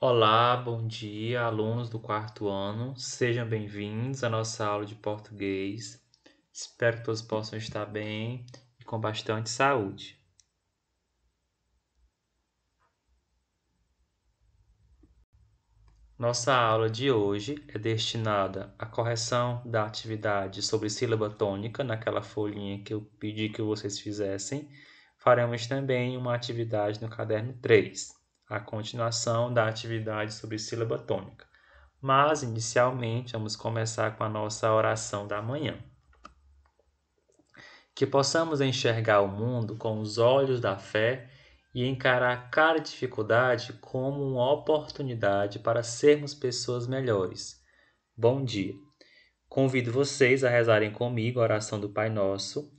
Olá, bom dia, alunos do quarto ano. Sejam bem-vindos à nossa aula de português. Espero que todos possam estar bem e com bastante saúde. Nossa aula de hoje é destinada à correção da atividade sobre sílaba tônica, naquela folhinha que eu pedi que vocês fizessem. Faremos também uma atividade no caderno 3, a continuação da atividade sobre sílaba tônica. Mas, inicialmente, vamos começar com a nossa oração da manhã. Que possamos enxergar o mundo com os olhos da fé e encarar cada dificuldade como uma oportunidade para sermos pessoas melhores. Bom dia. Convido vocês a rezarem comigo a oração do Pai Nosso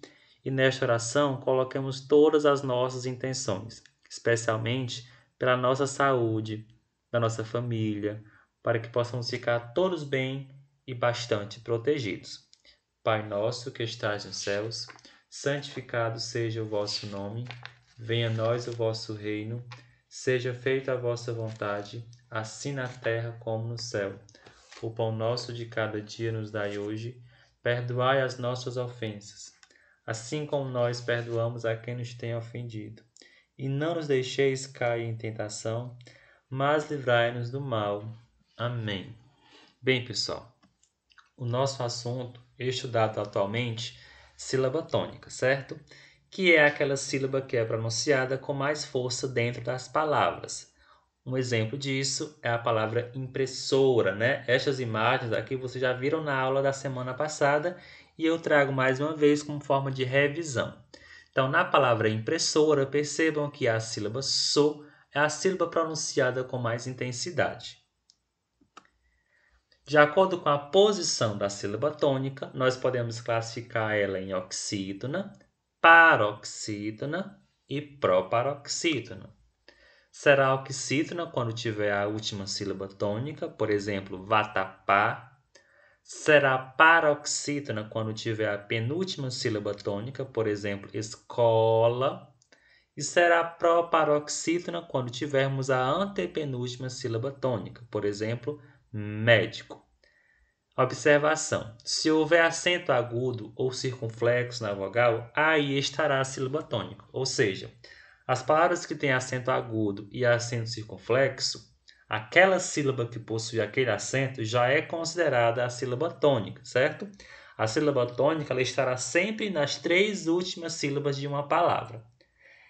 e nesta oração coloquemos todas as nossas intenções, especialmente pela nossa saúde, da nossa família, para que possamos ficar todos bem e bastante protegidos. Pai nosso que estás nos céus, santificado seja o vosso nome, venha a nós o vosso reino, seja feita a vossa vontade, assim na terra como no céu. O pão nosso de cada dia nos dai hoje, perdoai as nossas ofensas, assim como nós perdoamos a quem nos tem ofendido. E não nos deixeis cair em tentação, mas livrai-nos do mal. Amém. Bem, pessoal, o nosso assunto estudado atualmente, sílaba tônica, certo? Que é aquela sílaba que é pronunciada com mais força dentro das palavras. Um exemplo disso é a palavra impressora, né? Estas imagens aqui vocês já viram na aula da semana passada e eu trago mais uma vez como forma de revisão. Então, na palavra impressora, percebam que a sílaba so é a sílaba pronunciada com mais intensidade. De acordo com a posição da sílaba tônica, nós podemos classificar ela em oxítona, paroxítona e proparoxítona. Será oxítona quando tiver a última sílaba tônica, por exemplo, vatapá. Será paroxítona quando tiver a penúltima sílaba tônica, por exemplo, escola. E será proparoxítona quando tivermos a antepenúltima sílaba tônica, por exemplo, médico. Observação: se houver acento agudo ou circunflexo na vogal, aí estará a sílaba tônica. Ou seja, as palavras que têm acento agudo e acento circunflexo, aquela sílaba que possui aquele acento já é considerada a sílaba tônica, certo? A sílaba tônica ela estará sempre nas três últimas sílabas de uma palavra,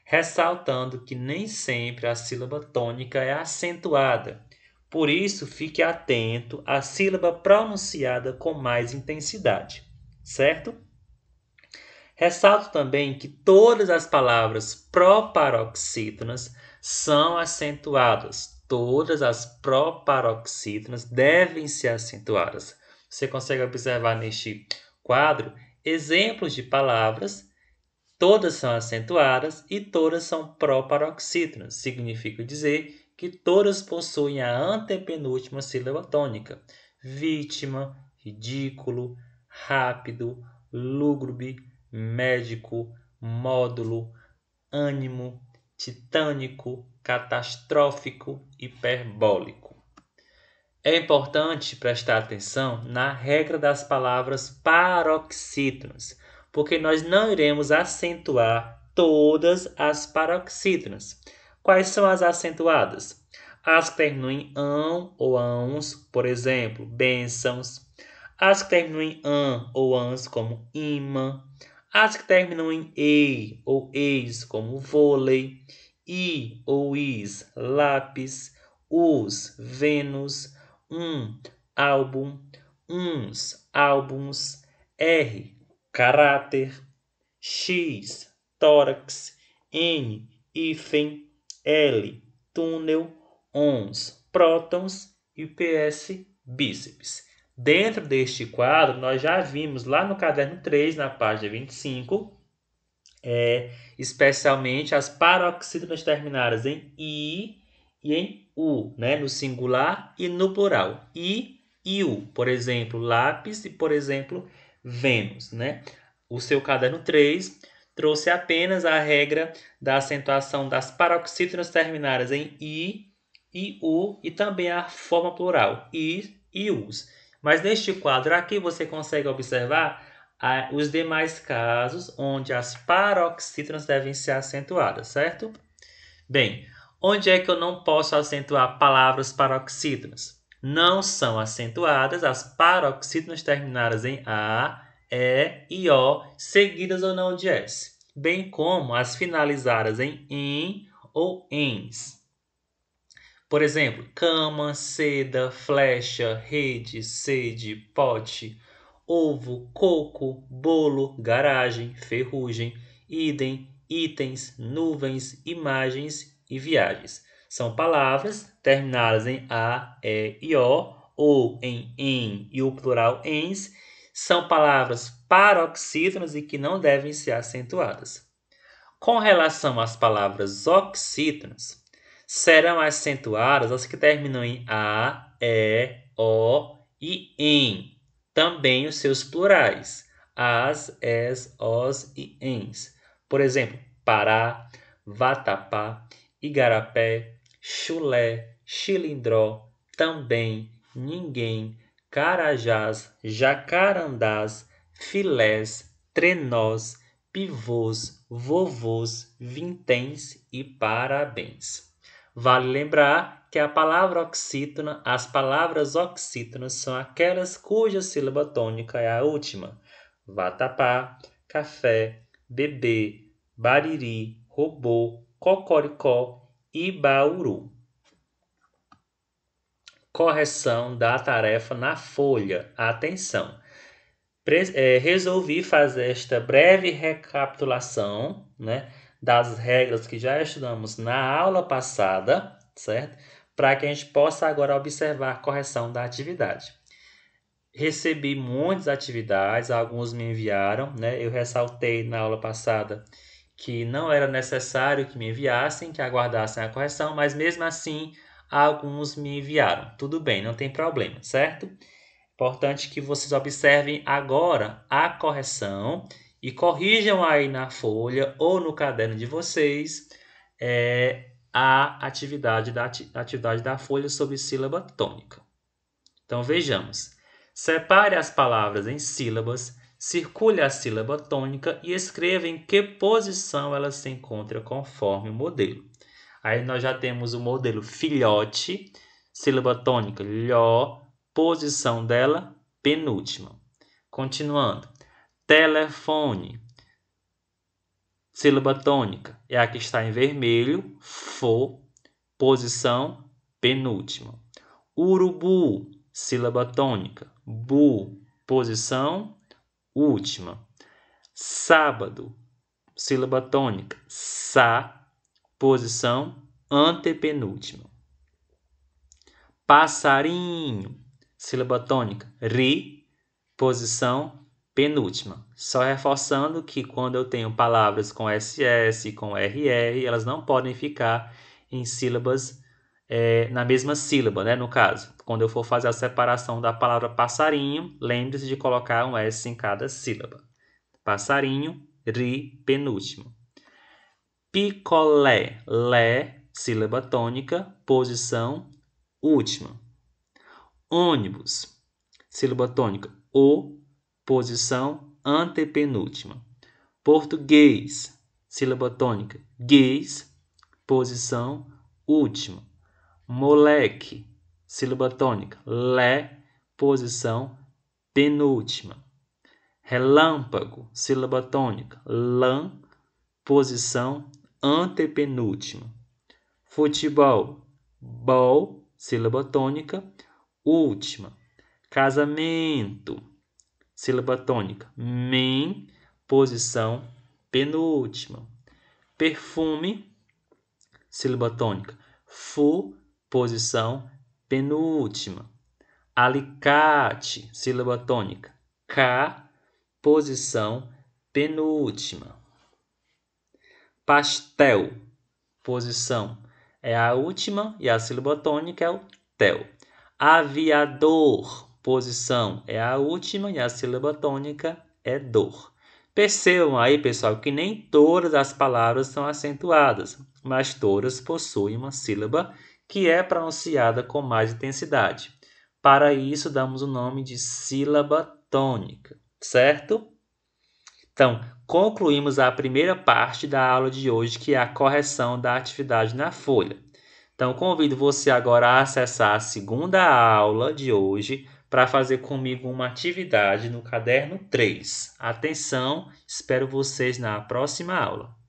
ressaltando que nem sempre a sílaba tônica é acentuada. Por isso, fique atento à sílaba pronunciada com mais intensidade, certo? Ressalto também que todas as palavras proparoxítonas são acentuadas. Todas as proparoxítonas devem ser acentuadas. Você consegue observar neste quadro exemplos de palavras. Todas são acentuadas e todas são proparoxítonas. Significa dizer que todas possuem a antepenúltima sílaba tônica. Vítima, ridículo, rápido, lúgubre, médico, módulo, ânimo, titânico, catastrófico, hiperbólico. É importante prestar atenção na regra das palavras paroxítonas, porque nós não iremos acentuar todas as paroxítonas. Quais são as acentuadas? As que terminam em ão ou ãos, por exemplo, bênçãos. As que terminam em an ou ans, como imã. As que terminam em ei ou eis, como vôlei. I ou is, lápis. Us, Vênus. Álbum. Uns, álbuns. R, caráter. X, tórax. N, hífen. L, túnel. Ons, prótons. E PS, bíceps. Dentro deste quadro, nós já vimos lá no caderno 3, na página 25, especialmente as paroxítonas terminadas em I e em U, né? No singular e no plural. I e U, por exemplo, lápis e, por exemplo, Vênus, né? O seu caderno 3 trouxe apenas a regra da acentuação das paroxítonas terminadas em I e u e também a forma plural, i e us. Mas neste quadro aqui você consegue observar os demais casos onde as paroxítonas devem ser acentuadas, certo? Bem, onde é que eu não posso acentuar palavras paroxítonas? Não são acentuadas as paroxítonas terminadas em A, E e O, seguidas ou não de S, bem como as finalizadas em ou ens. Por exemplo, cama, seda, flecha, rede, sede, pote, ovo, coco, bolo, garagem, ferrugem, idem, itens, nuvens, imagens e viagens. São palavras terminadas em A, E e O, ou em e o plural ens. São palavras paroxítonas e que não devem ser acentuadas. Com relação às palavras oxítonas, serão acentuadas as que terminam em A, E, O e em. Também os seus plurais, as, es, os e ens. Por exemplo, Pará, Vatapá, Igarapé, Chulé, Chilindró, também, ninguém, Carajás, Jacarandás, Filés, Trenós, pivôs, vovôs, vinténs e parabéns. Vale lembrar que a palavra oxítona, as palavras oxítonas são aquelas cuja sílaba tônica é a última. Vatapá, café, bebê, bariri, robô, cocoricó e bauru. Correção da tarefa na folha. Atenção! Resolvi fazer esta breve recapitulação, né, das regras que já estudamos na aula passada, certo? Para que a gente possa agora observar a correção da atividade. Recebi muitas atividades, alguns me enviaram, né? Eu ressaltei na aula passada que não era necessário que me enviassem, que aguardassem a correção, mas mesmo assim alguns me enviaram. Tudo bem, não tem problema, certo? Importante que vocês observem agora a correção e corrijam aí na folha ou no caderno de vocês a atividade da folha sobre sílaba tônica. Então vejamos. Separe as palavras em sílabas, circule a sílaba tônica e escreva em que posição ela se encontra conforme o modelo. Aí nós já temos o modelo filhote, sílaba tônica lhó, posição dela, penúltima. Continuando. Telefone. Sílaba tônica é a que está em vermelho, fo, posição, penúltima. Urubu. Sílaba tônica, bu, posição, última. Sábado. Sílaba tônica, sa, posição, antepenúltima. Passarinho. Sílaba tônica, ri, posição penúltima. Só reforçando que quando eu tenho palavras com SS e com RR, elas não podem ficar em sílabas na mesma sílaba, né? No caso, quando eu for fazer a separação da palavra passarinho, lembre-se de colocar um S em cada sílaba. Passarinho, ri, penúltimo. Picolé, lé, sílaba tônica, posição última. Ônibus, sílaba tônica, o, posição antepenúltima. Português, sílaba tônica, guês, posição última. Moleque, sílaba tônica, lé, posição penúltima. Relâmpago, sílaba tônica, lã, posição antepenúltima. Futebol, bol, sílaba tônica, última. Casamento, sílaba tônica, men, posição penúltima. Perfume, sílaba tônica, fu, posição penúltima. Alicate, sílaba tônica, ca, posição penúltima. Pastel, posição é a última e a sílaba tônica é o tel. Aviador, posição é a última e a sílaba tônica é dor. Percebam aí, pessoal, que nem todas as palavras são acentuadas, mas todas possuem uma sílaba que é pronunciada com mais intensidade. Para isso, damos o nome de sílaba tônica, certo? Então, concluímos a primeira parte da aula de hoje, que é a correção da atividade na folha. Então, convido você agora a acessar a segunda aula de hoje para fazer comigo uma atividade no caderno 3. Atenção, espero vocês na próxima aula.